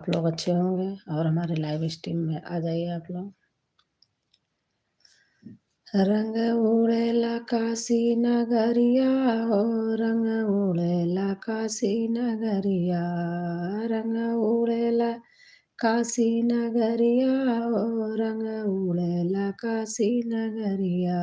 आप लोग अच्छे होंगे और हमारे लाइव स्ट्रीम में आ जाइए आप लोग। रंग उड़ेला काशी नगरिया हो, रंग उड़ेला काशी नगरिया, रंग उड़ेला काशी नगरिया हो, रंग उड़ेला काशी नगरिया।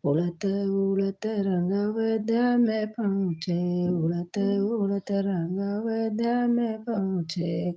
उड़त उड़त रंग अयोध्या में पहुँचे, उड़त उड़त रंग अयोध्या में पहुँचे।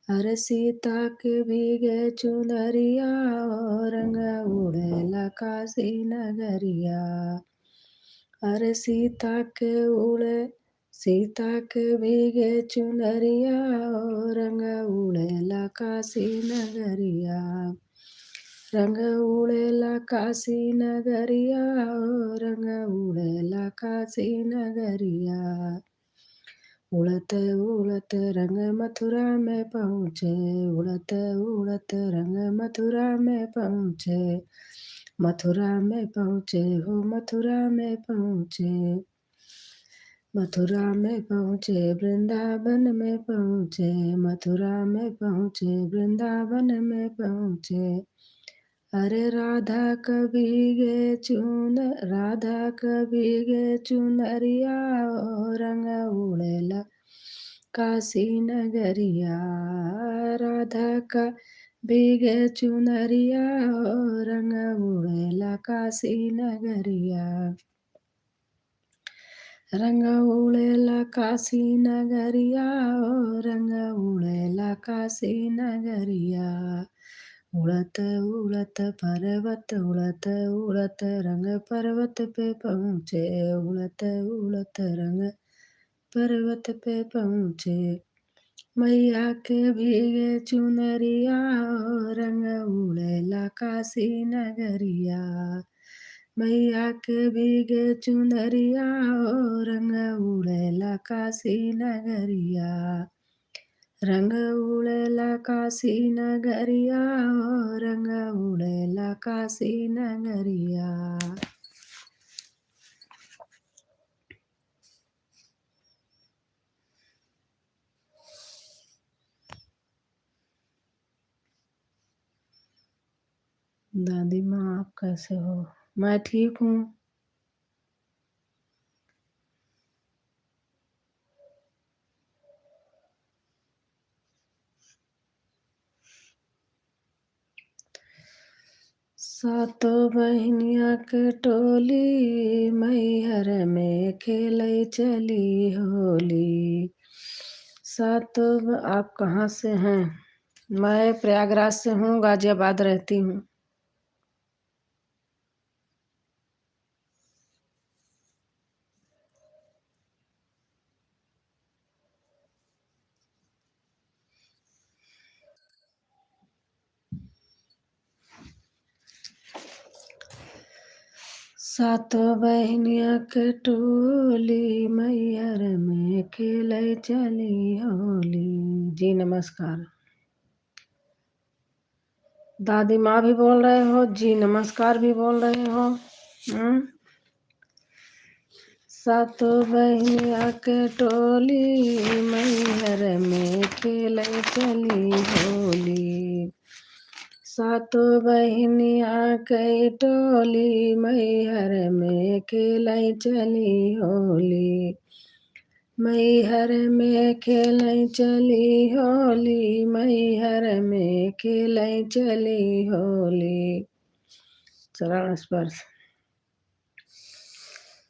अरे सीता के भीगे चुनरिया हो, रंग उड़ेला काशी नगरिया। अरे सीता के भीगे चुनरिया हो, रंग उड़ेला काशी नगरिया। रंग उड़ेला काशी नगरिया हो, रंग उड़ेला काशी नगरिया। उड़त उड़त रंग मथुरा में पहुँचे, उड़त उड़त रंग मथुरा में पहुँचे। मथुरा में पहुँचे हो, मथुरा में पहुँचे। मथुरा में पहुँचे, वृंदावन में पहुँचे। मथुरा में पहुँचे, वृंदावन में पहुँचे। अरे राधा कभी गे चुनरिया ओ, रंग उड़ेला काशी नगरिया। राधा का भीगे चुनरिया ओ, रंग उड़ेला काशी नगरिया। रंग उड़ेला काशी नगरिया ओ, रंग उड़ेला काशी नगरिया। उड़त उड़त पर्वत, उड़त उड़त रंग पर्वत पे पहुँचे, उड़त उड़त रंग पर्वत पे पहुँचे। मैया के भीगे चुनरिया ओ, रंग उड़ेला काशी नगरिया। मैया के भीगे चुनरिया ओ, रंग उड़ेला काशी नगरिया। रंग उड़ेला काशी नगरिया हो, रंग उड़ेला काशी नगरिया। दादी माँ आप कैसे हो? मैं ठीक हूँ। सातों बहनिया के टोली मैहर में खेलै चली होली। आप कहाँ से हैं? मैं प्रयागराज से हूँ, गाजियाबाद रहती हूँ। सातों बहनिया के टोली मैहर में खेलै चली होली। जी नमस्कार। दादी माँ भी बोल रहे हो, जी नमस्कार भी बोल रहे हो। सातों बहनिया के टोली मैहर में खेलै चली होली। सातों बहनिया के टोली मैहर में खेलै चली होली। मैहर में खेलै चली होली, मैहर में खेलै चली होली। चरण स्पर्श।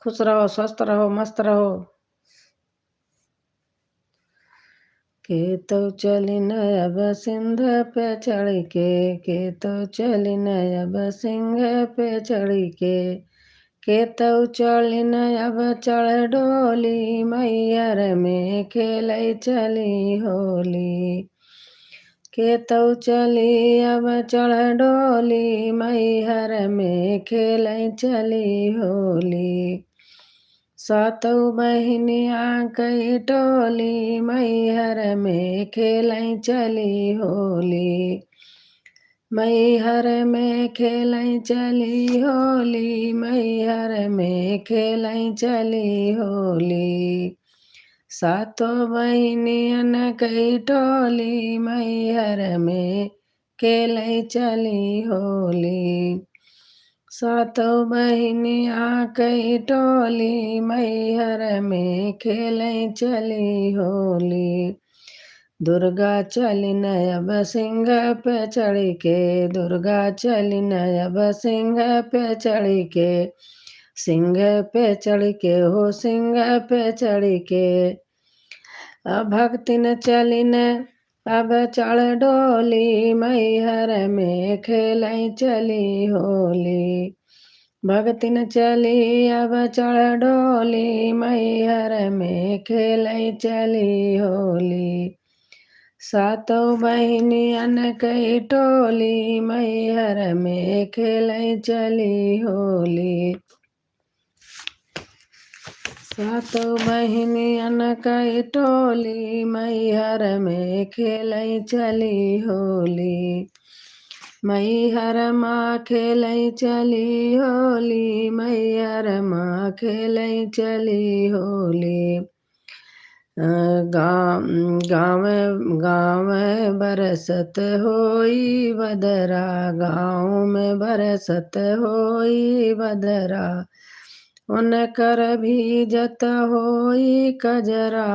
खुश रहो, स्वस्थ रहो, मस्त रहो। के तो चली अब सिंध पे चढ़ के तो चली अब सिंह पे चढ़ के तो चली अब चढ़ डोली मैहर में खेलै चली होली। के तो चली अब चढ़ डोली मैहर में खेलै चली होली। सातों बहनिया के टोली मैहर में खेलै चली होली। मैहर में खेलै चली होली, मैहर में खेलै चली होली। सातों बहिनियन कई टोली मैहर में खेलै चली होली। सातों बहिनिया कई टोली मैहर में खेलै चली होली। दुर्गा चली अब सिंह पे चढ़ के, दुर्गा चली अब सिंह पे चढ़ के, सिंह पे चढ़ के हो सिंह पे चढ़ के। भक्तिन चलिन अब चढ़ डोली मैहर में खेलै चली होली। भक्तिन चली अब चढ़ डोली मैहर में खेलै चली होली। सातों बहिनियन कई टोली मैहर में खेलै चली होली। सातों बहिनियन कई टोली मैहर में खेलै चली होली। मैहर माँ खेलै चली होली, मैहर माँ खेलै चली होली। गाँव में बरसत होई बदरा, गाँव में बरसत होई बदरा। उनकर भीजत होई कजरा,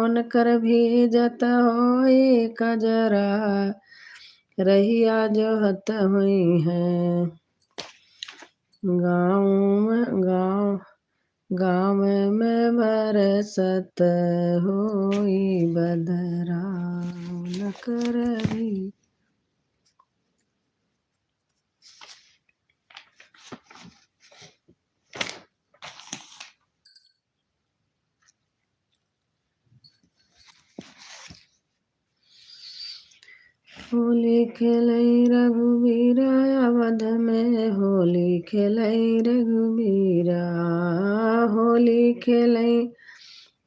उनकर भीजत होई कजरा। रहिया जोहत हुई है गाँव में बरसत होई बदरा। उनकर भी होली खेलै रघुवीरा अवध में, होली खेलै रघुवीरा, होली खेलै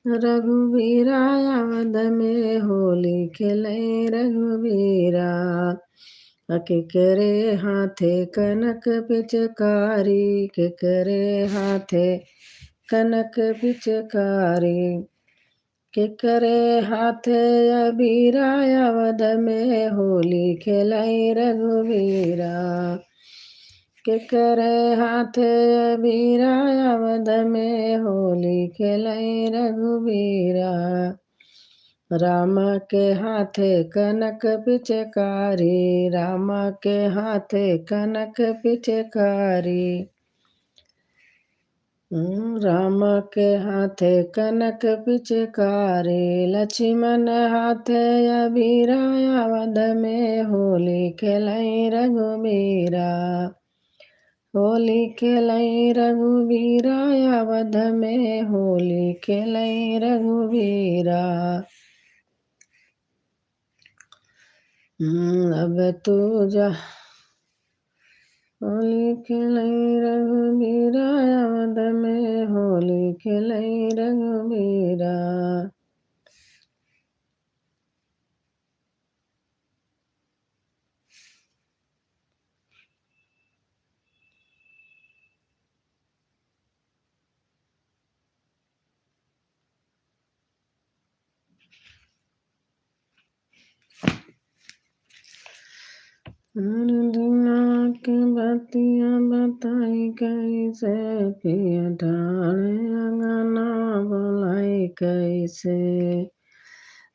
रघुवीरा अवध में, होली खेलै रघुवीरा। केकरे हाथे कनक पिचकारी, केकरे हाथे कनक पिचकारी। केकरे हाथे अबीरा अवध में, होली खेलै रघुवीरा। केकरे हाथे अबीरा अवध में, होली खेलै रघुवीरा। राम के हाथे कनक पिचकारी, राम के हाथे कनक पिचकारी। राम के हाथे कनक पिचकारी, लक्ष्मण हाथे अबीरा अवध में, होली खेलै रघुवीरा। होली खेलै रघुवीरा अवध में, होली खेलै रघुवीरा। अब तू जा होली खेलै रघुवीरा अवध में, होली खेलै रघुवीरा। दुनिया के बतिया बताई कैसे, पिया ढाले अंगना बोलाई कैसे।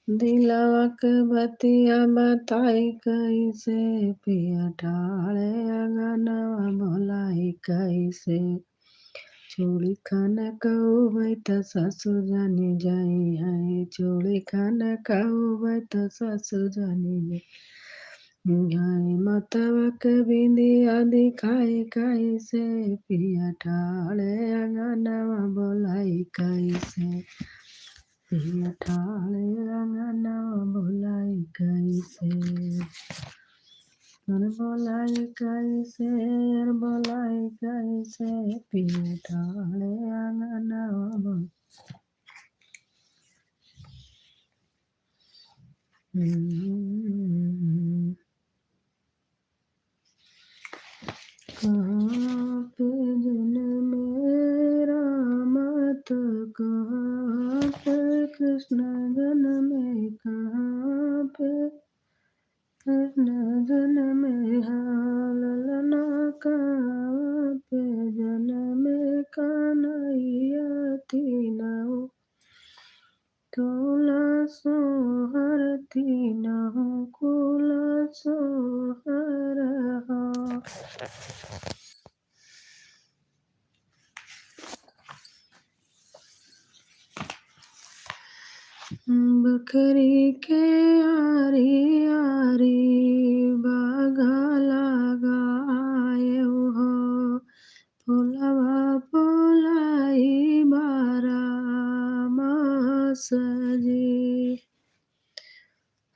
दिलवा के बतिया बताई कैसे, पिया ढाले अंगना बोलाई कैसे। चूड़ी खाना कहूँ त सासु जानी जाई है, चूड़ी खाना कहूँ त सासु जानी जाई। मतवा के बिंदिया दिखाई कैसे, पिया ढाले अंगनवा बोलाई कैसे। पिया ढाले अंगनवा बोलाई कैसे। बोलाई कैसे, बोलाई कैसे, पिया ढाले अंगनवा कहाँ पे जन्म राम तो कहाँ पे कृष्ण। जनमे ललना कहाँ पे जनमे कन्हैया तीनहु तोला सोहर तीनहु कुल सोहर हो। बकरी के आरी आरी बागा लगाए हो फुलवा फुलाई बारा सजी।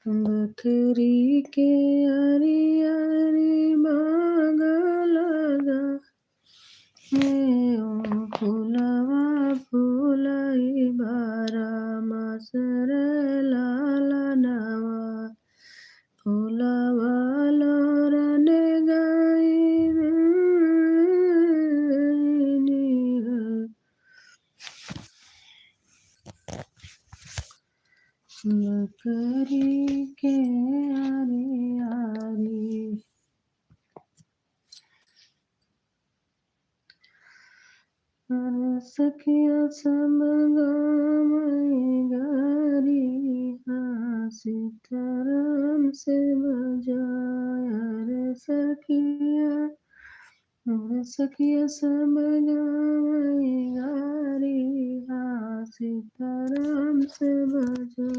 बकरी के आरी आरी बागा लगा फुलवा फुलाई बारा मसर लाला नवा फुलवा लोरन गाई बकरी के आरी आरी। सखिया सब गावई गारी सीताराम से बजाया रे सखिया सब गावई गारी सीताराम से बजा।